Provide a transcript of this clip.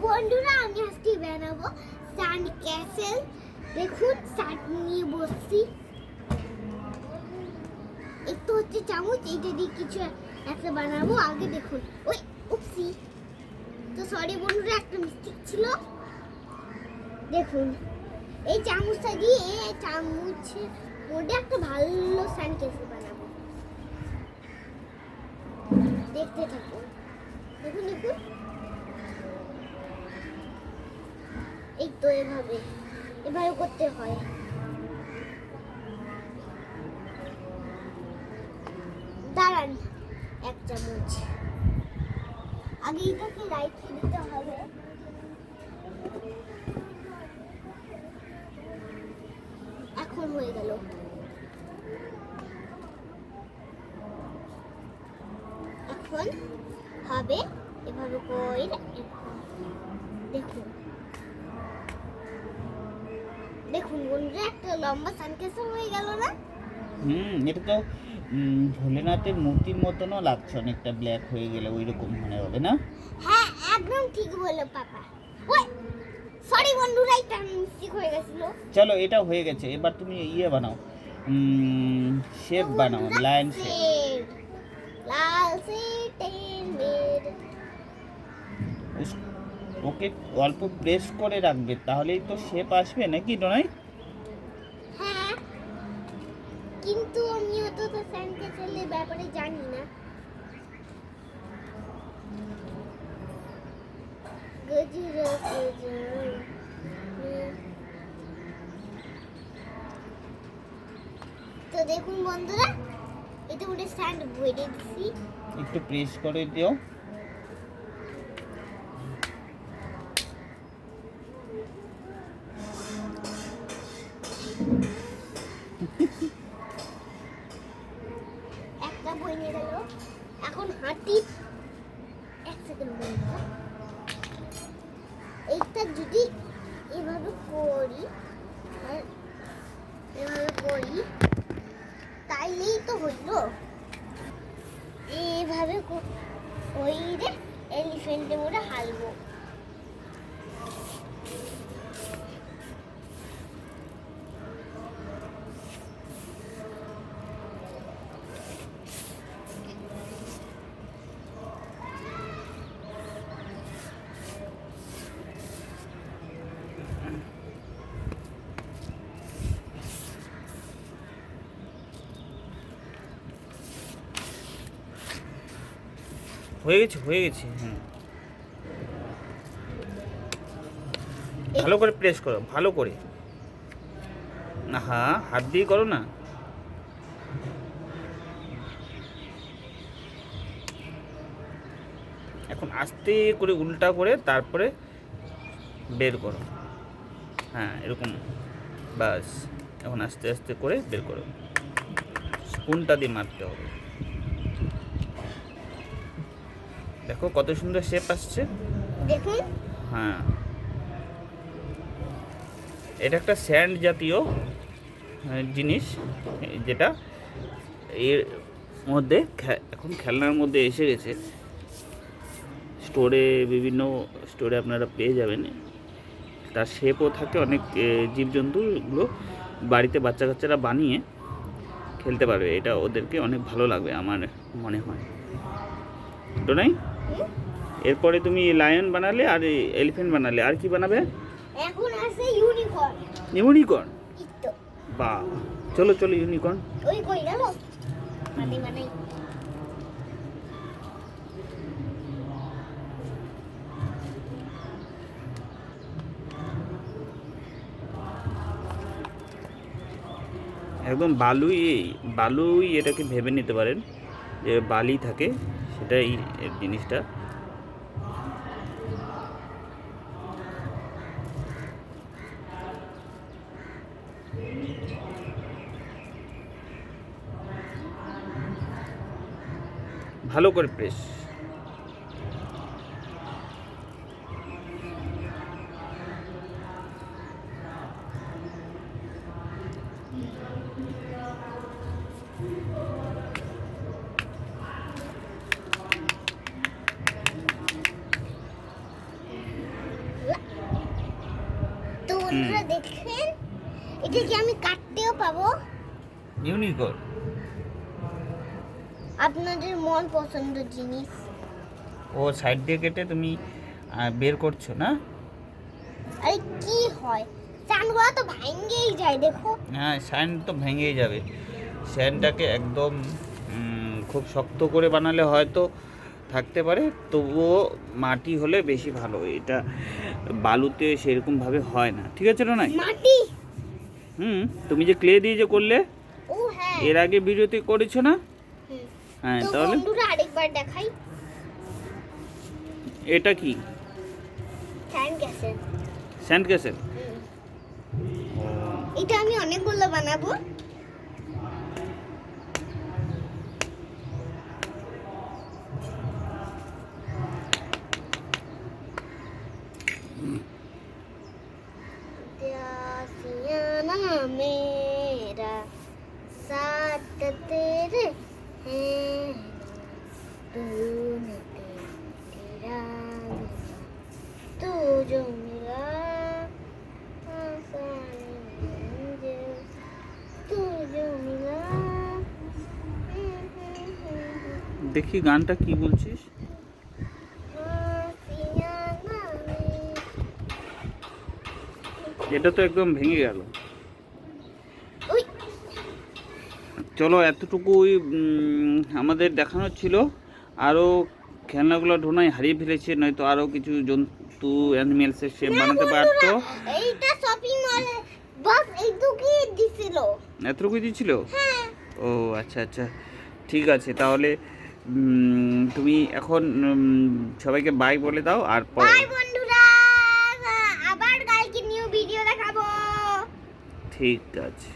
বন্ধুরা, আমি আজকে বানাবো স্যান্ড ক্যাসেল। দেখুন, স্যান্ড নিয়ে বসছি। একটু হচ্ছে চামচ, এইটা দিয়ে কিছু একটা বানাবো। আগে দেখুন, ওই উপসি, তো সরি বন্ধুরা, একটা মিস্টেক ছিল। দেখুন, এই চামচটা দিয়ে এই চামচের মধ্যে একটা ভালো স্যান্ড ক্যাসেল বানাবো। দেখতে থাকুন। দেখুন দেখুন, এই তো এভাবে করতে হয়। দাঁড়ান, এক চামচ আগে এটাকে রাইখে দিতে হবে। এখন হয়ে গেল। এখন হবে এভাবে করে। দেখুন দেখুন বন্ধুরা, একটা লম্বা সানকেসর হয়ে গেল না? এটা তো ভোলেনাথের মূর্তির মতনও লাগছে, অনেকটা ব্ল্যাক হয়ে গেলে ওই রকম মনে হবে না? হ্যাঁ, একদম ঠিক বললো পাপা। ওই সরি বন্ধুরা, এটা মিস্টেক হয়ে গেছিল। চলো, এটা হয়ে গেছে। এবার তুমি ইয়ে বানাও, শেপ বানাও, লায়ন শেপ। লাল শেপ ওকে অল্প প্রেস করে রাখবে, তাহলেই তো শেপ আসবে, নাকি নয়? হ্যাঁ, কিন্তু আমি অত তো স্যান্ডকেসেলের ব্যাপারে জানি না। তো দেখুন বন্ধুরা, এটা উঠে স্ট্যান্ড ভরে দিছি। একটু প্রেস করে দিও। একটা বই নিয়ে গেল। এখন হাঁটি। এক সেকেন্ড বন্ধুরা, এইটা যদি এভাবে করি আর এভাবে করি, তাইলেই তো হইল। এইভাবে ওই রে এলিফ্যান্টের মধ্যে হালবো। হয়ে গেছে, হয়ে গেছে। ভালো করে প্রেস করো, ভালো করে। না, হ্যাঁ, হাত দিয়ে করো না। এখন আস্তে করে উল্টা করে তারপরে বের করো। হ্যাঁ, এরকম। বাস, এখন আস্তে আস্তে করে বের করো। স্পুনটা দিয়ে মারতে হবে। দেখো কত সুন্দর শেপ আসছে। দেখুন, হ্যাঁ, এটা একটা স্যান্ড জাতীয় জিনিস, যেটা এর মধ্যে এখন খেলনার মধ্যে এসে গেছে। স্টোরে, বিভিন্ন স্টোরে আপনারা পেয়ে যাবেন। তার শেপও থাকে। অনেক জীবজন্তুগুলো বাড়িতে বাচ্চা কাচ্চারা বানিয়ে খেলতে পারবে। এটা ওদেরকে অনেক ভালো লাগবে আমার মনে হয়, তো নাই? এরপরে তুমি লায়ন বানালে আর এলিফ্যান্ট বানালে, আর কি বানাবে? এখন আছে ইউনিকর্ন। ইউনিকর্ন? ইতো বাহ, চলো চলো, ইউনিকর্ন। ওই কই গেল? মানে একদম বালুই, বালুই এটাকে ভেবে নিতে পারেন, যে বালি থাকে, সেটাই এর জিনিসটা। ভালো করে প্রেস। বন্ধুরা দেখেন, এটা কি আমি কাটতেও পাবো? ইউনিকর্ন। আপনাদের মন পছন্দের জিনিস। ও সাইড দিয়ে কেটে তুমি বের করছো না? আরে কি হয়, চানগুলো তো ভাঙেই যায় দেখো। হ্যাঁ, শাইন তো ভেঙেই যাবে। শাইনটাকে একদম খুব শক্ত করে বানালে হয়তো থাকতে পারে, তবুও মাটি হলে বেশি ভালো। এটা বালুতে সেরকমভাবে হয় না, ঠিক আছে না? মাটি? তুমি যে ক্লে দিয়ে যে করলে, ও হ্যাঁ, এর আগে ভিডিওতে করেছো না? হুম। হ্যাঁ, তো তাহলে বন্ধুরা আরেকবার দেখাই। এটা কি? Sand castle. Sand castle. এটা আমি অনেকগুলো বানাবো। सियाना मेरा साथ तेरे हैं, तूने तेरा मिला, तू जो मिला आसानी मंजिल, तू जो मिला। দেখি গানটা কি বলছিস? सियाना এটা তো একদম ভেঙে গেল। ওই চলো, এতটুকুই আমাদের দেখানো ছিল। আরও খেলনাগুলো ঢোনায় হারিয়ে ফেলেছে, নয়তো আরও কিছু জন্তু অ্যানিমেলসের শেপ বানাতে পারতো। এইটা শপিং মলে বাস এইটুকুই দিছিল। এতটুকুই দিয়েছিল? হ্যাঁ। ও আচ্ছা আচ্ছা, ঠিক আছে। তাহলে তুমি এখন সবাইকে বাই বলে দাও। আর বাই বন্ধুরা, আবার কালকে নিউ ভিডিও দেখাবো। ঠিক আছে।